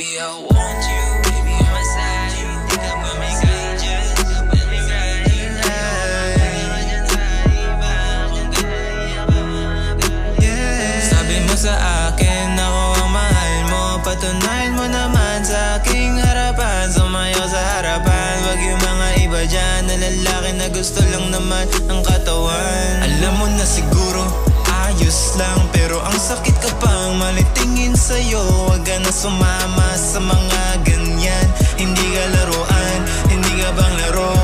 Baby, I want you, baby, on my side. Di ka pa may kaya, let me ride. Sabi mo sa akin, ako ang mahal mo. Patunayan mo naman sa aking harapan. Sumayaw sa harapan, wag yung mga iba dyan na lalaki na gusto lang naman ang katawan. Alam mo na siguro, ayos lang, pero ang sakit kapag malitingin sa'yo. Wag ka na sumama sa mga ganyan. Hindi ka laruan, hindi ka bang laro.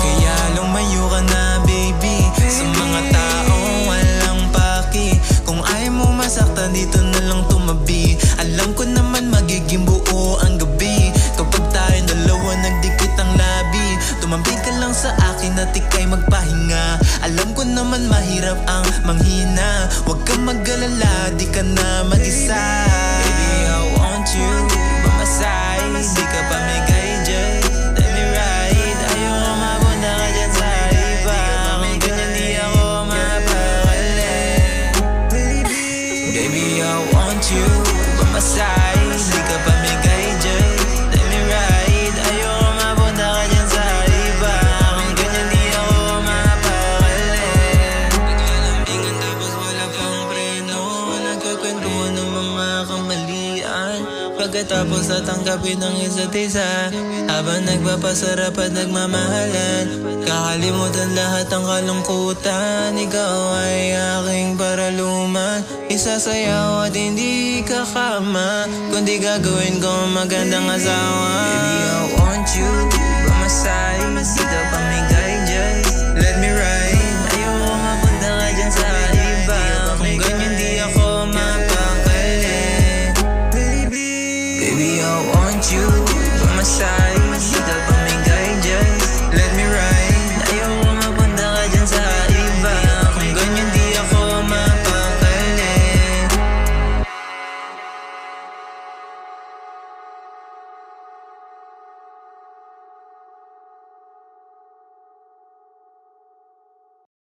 Kaya lumayo ka na baby sa mga taong walang paki. Kung ayaw mo masaktan, dito na lang tumabi. Alam ko naman magiging buo ang gabi kapag tayong dalawa nagdikit ang labi. Tumabi ka lang sa akin at ika'y magpahinga. Alam ko naman mahirap ang manghina. Huwag kang mag-alala, di ka na mag-isa. Baby, I want you by my side. Di ka pa may guide, let me ride. Ayoko mapunta ka dyan sa iba. Kung ganyan di ako mapakali. Baby, I want you by my side. Di ka pa may guide, let me ride. Ayoko mapunta ka dyan sa iba. Kung ganyan di ako mapakali. Naglalambingan tapos wala pang preno. Nagkakwentuhan ng mga kamalian. Pagkatapos tatanggapin ng isa't isa, habang nagpapasarap at nagmamahalan. Kakalimutan lahat ng kalungkutan. Ikaw ay aking paraluman. Isasayaw at hindi kakama, kundi gagawin ko magandang asawa. Baby, I want you by my side. Di ka pa may guide, let me ride. Ayoko mapunta ka dyan sa iba. Kung ganyan di ako mapakali. Baby, I want you by my side. Di ka pa